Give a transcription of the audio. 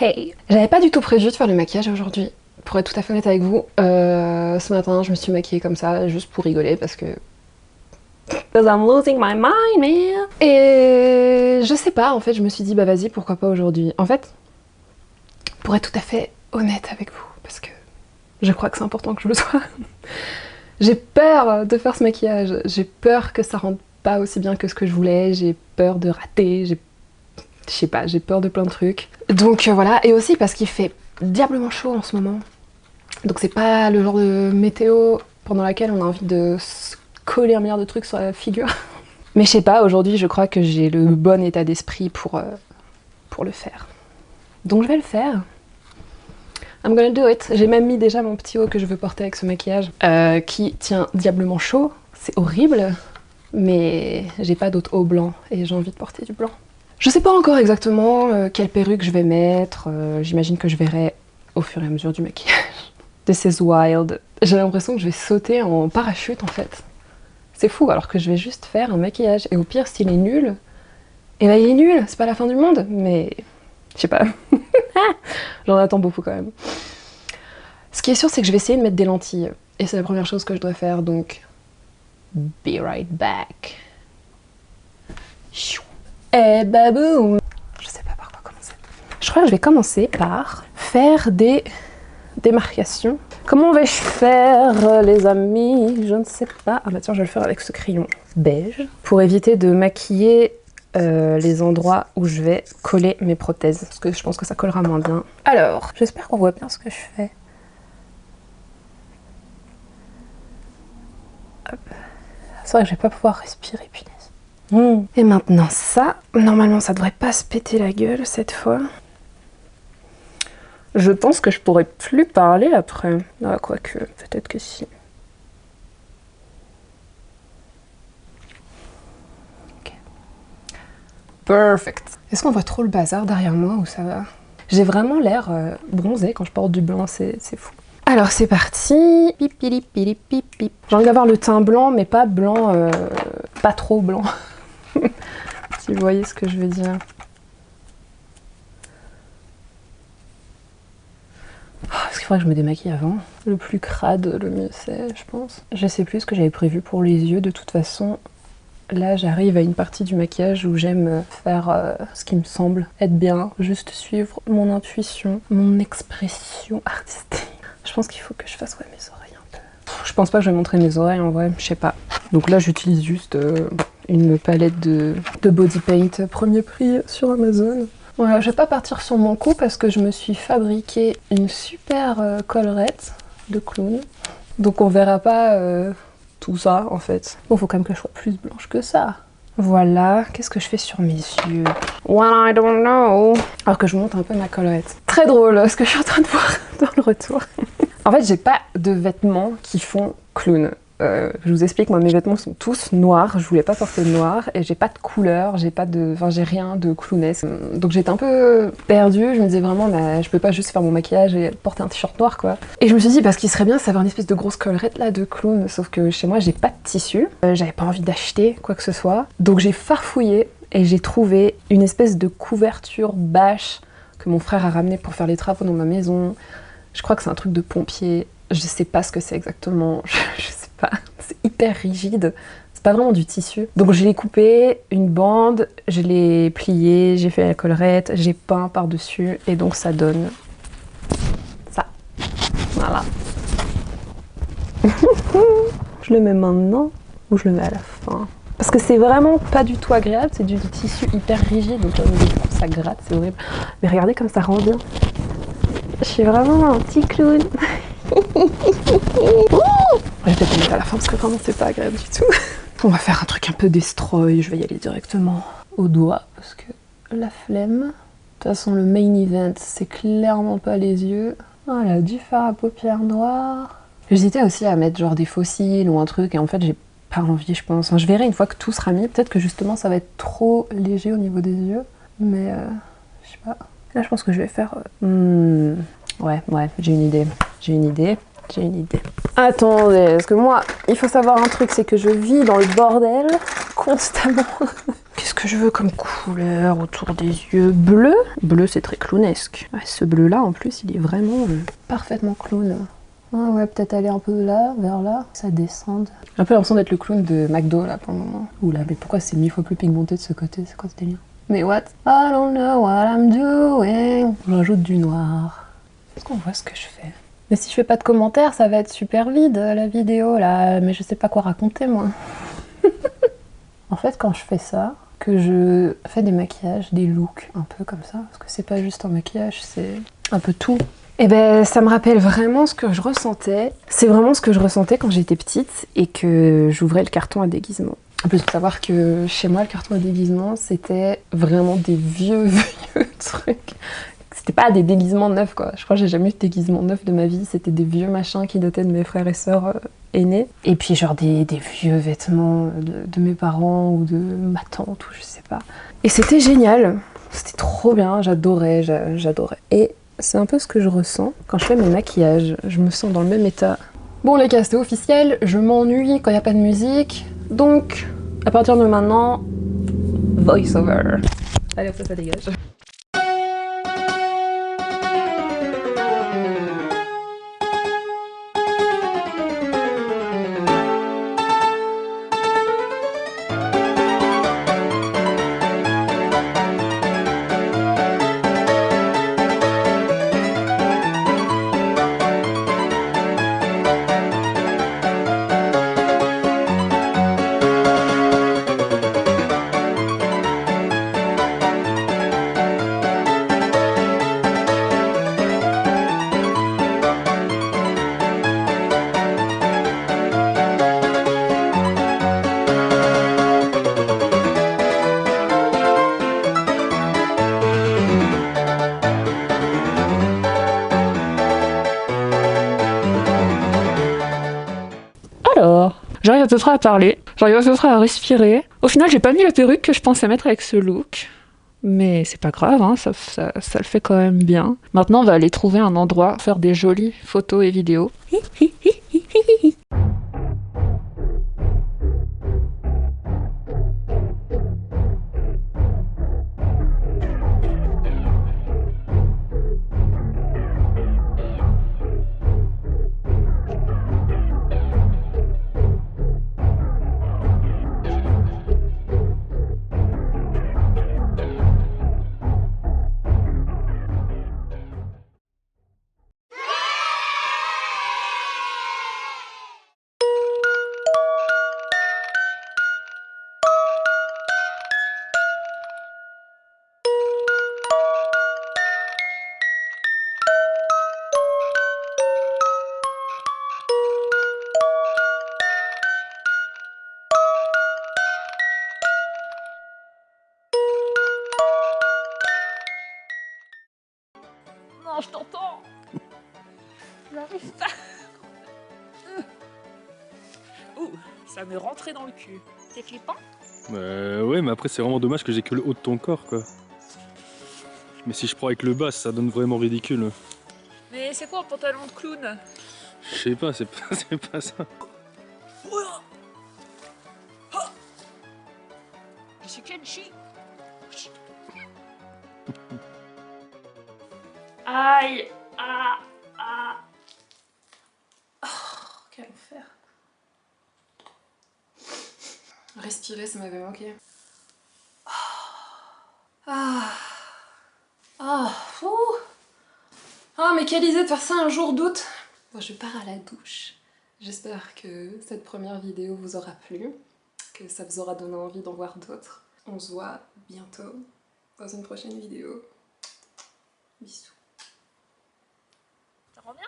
Hey! J'avais pas du tout prévu de faire le maquillage aujourd'hui, pour être tout à fait honnête avec vous. Ce matin, je me suis maquillée comme ça, juste pour rigoler, parce que... Because I'm losing my mind, man! Et je sais pas, en fait, je me suis dit, bah vas-y, pourquoi pas aujourd'hui. En fait, pour être tout à fait honnête avec vous, parce que je crois que c'est important que je le sois, j'ai peur de faire ce maquillage, j'ai peur que ça rende pas aussi bien que ce que je voulais, j'ai peur de rater, je sais pas, j'ai peur de plein de trucs. Donc voilà, et aussi parce qu'il fait diablement chaud en ce moment. Donc c'est pas le genre de météo pendant laquelle on a envie de se coller un milliard de trucs sur la figure. Mais je sais pas, aujourd'hui je crois que j'ai le bon état d'esprit pour le faire. Donc je vais le faire. I'm gonna do it. J'ai même mis déjà mon petit haut que je veux porter avec ce maquillage qui tient diablement chaud. C'est horrible, mais j'ai pas d'autre haut blanc et j'ai envie de porter du blanc. Je sais pas encore exactement quelle perruque je vais mettre, j'imagine que je verrai au fur et à mesure du maquillage. This is wild. J'ai l'impression que je vais sauter en parachute en fait. C'est fou, alors que je vais juste faire un maquillage. Et au pire, s'il est nul, et bah il est nul, c'est pas la fin du monde, mais je sais pas. J'en attends beaucoup quand même. Ce qui est sûr, c'est que je vais essayer de mettre des lentilles. Et c'est la première chose que je dois faire, donc... Be right back. Et baboum! Je sais pas par quoi commencer. Je crois que je vais commencer par faire des démarcations. Comment vais-je faire, les amis? Je ne sais pas. Ah bah tiens, je vais le faire avec ce crayon beige pour éviter de maquiller les endroits où je vais coller mes prothèses, parce que je pense que ça collera moins bien. Alors, j'espère qu'on voit bien ce que je fais. Hop. C'est vrai que je vais pas pouvoir respirer, punaise. Et maintenant ça, normalement ça devrait pas se péter la gueule cette fois. Je pense que je pourrais plus parler après. Ah, quoique, peut-être que si. Ok. Perfect. Est-ce qu'on voit trop le bazar derrière moi ou ça va? J'ai vraiment l'air bronzée quand je porte du blanc, c'est fou. Alors c'est parti. Pip, pip, pip, pip, pip. J'ai envie d'avoir le teint blanc, mais pas blanc, pas trop blanc. Si vous voyez ce que je veux dire. Est-ce qu'il faudrait que je me démaquille avant? Le plus crade, le mieux c'est, je pense. Je sais plus ce que j'avais prévu pour les yeux, de toute façon. Là, j'arrive à une partie du maquillage où j'aime faire ce qui me semble être bien. Juste suivre mon intuition, mon expression artistique. Je pense qu'il faut que je fasse mes oreilles un peu. Je pense pas que je vais montrer mes oreilles en vrai, je sais pas. Donc là, j'utilise juste une palette de body paint premier prix sur Amazon. Voilà, je vais pas partir sur mon coup parce que je me suis fabriqué une super collerette de clown. Donc on verra pas tout ça en fait. Bon, faut quand même que je sois plus blanche que ça. Voilà, qu'est-ce que je fais sur mes yeux? Well, I don't know. Alors que je monte un peu ma collerette. Très drôle ce que je suis en train de voir dans le retour. En fait, j'ai pas de vêtements qui font clown. Je vous explique, moi mes vêtements sont tous noirs, je voulais pas porter de noir et j'ai pas de couleur, j'ai rien de clownesque. Donc j'étais un peu perdue, je me disais vraiment bah, je peux pas juste faire mon maquillage et porter un t-shirt noir quoi. Et je me suis dit parce qu'il serait bien c'est avoir une espèce de grosse collerette là de clown, sauf que chez moi j'ai pas de tissu, j'avais pas envie d'acheter quoi que ce soit. Donc j'ai farfouillé et j'ai trouvé une espèce de couverture bâche que mon frère a ramené pour faire les travaux dans ma maison. Je crois que c'est un truc de pompier, je sais pas ce que c'est exactement, je sais pas, c'est hyper rigide, c'est pas vraiment du tissu. Donc je l'ai coupé, une bande, je l'ai plié, j'ai fait la collerette, j'ai peint par-dessus et donc ça donne ça. Voilà. Je le mets maintenant ou je le mets à la fin? Parce que c'est vraiment pas du tout agréable, c'est du tissu hyper rigide, donc ça gratte, c'est horrible. Mais regardez comme ça rend bien. Je suis vraiment un petit clown. Je vais peut-être le mettre à la fin parce que vraiment c'est pas agréable du tout. On va faire un truc un peu destroy, je vais y aller directement au doigt parce que la flemme. De toute façon le main event c'est clairement pas les yeux. Voilà, du fard à paupières noires. J'hésitais aussi à mettre genre des fossiles ou un truc et en fait j'ai pas envie je pense. Enfin, je verrai une fois que tout sera mis, peut-être que justement ça va être trop léger au niveau des yeux. Mais je sais pas. Là je pense que je vais faire... Ouais, j'ai une idée. Attendez, parce que moi, il faut savoir un truc, c'est que je vis dans le bordel constamment. Qu'est-ce que je veux comme couleur autour des yeux? Bleu? Bleu, c'est très clownesque. Ouais, ce bleu-là, en plus, il est vraiment parfaitement clown. Ah ouais, peut-être aller un peu là, vers là, ça descende. J'ai un peu l'impression d'être le clown de McDo, là, pour le moment. Oula, mais pourquoi c'est 1000 fois plus pigmenté de ce côté? C'est quoi ce délire? Mais what? I don't know what I'm doing. Je rajoute du noir. Est-ce qu'on voit ce que je fais? Mais si je fais pas de commentaires, ça va être super vide, la vidéo, là. Mais je sais pas quoi raconter, moi. En fait, quand je fais ça, que je fais des maquillages, des looks, un peu comme ça, parce que c'est pas juste un maquillage, c'est un peu tout. Et ben, ça me rappelle vraiment ce que je ressentais. C'est vraiment ce que je ressentais quand j'étais petite et que j'ouvrais le carton à déguisement. En plus, il faut savoir que chez moi, le carton à déguisement, c'était vraiment des vieux trucs. C'était pas des déguisements neufs, quoi. Je crois que j'ai jamais eu de déguisement neuf de ma vie. C'était des vieux machins qui dataient de mes frères et sœurs aînés. Et puis genre des vieux vêtements de mes parents ou de ma tante ou je sais pas. Et c'était génial. C'était trop bien. J'adorais, j'adorais. Et c'est un peu ce que je ressens quand je fais mes maquillages. Je me sens dans le même état. Bon les gars, c'était officiel. Je m'ennuie quand il n'y a pas de musique. Donc, à partir de maintenant, voice over. Allez hop, ça dégage. Alors, j'arrive à peu près à parler, j'arrive à peu près à respirer. Au final, j'ai pas mis la perruque que je pensais mettre avec ce look. Mais c'est pas grave, hein, ça le fait quand même bien. Maintenant, on va aller trouver un endroit, faire des jolies photos et vidéos. Non, je t'entends. J'arrive pas. Ouh, ça m'est rentré dans le cul. C'est flippant? Ouais, mais après c'est vraiment dommage que j'ai que le haut de ton corps, quoi. Mais si je prends avec le bas, ça donne vraiment ridicule. Mais c'est quoi un pantalon de clown? Je sais pas, c'est pas, c'est pas ça. Je suis Kenshi. Aïe. Ah. Ah. Oh, quel enfer. Respirer, ça m'avait manqué. Ah. Ah. Ouh. Ah, mais quelle idée de faire ça un jour d'août. Bon, je pars à la douche. J'espère que cette première vidéo vous aura plu, que ça vous aura donné envie d'en voir d'autres. On se voit bientôt dans une prochaine vidéo. Bisous. Ça rend bien?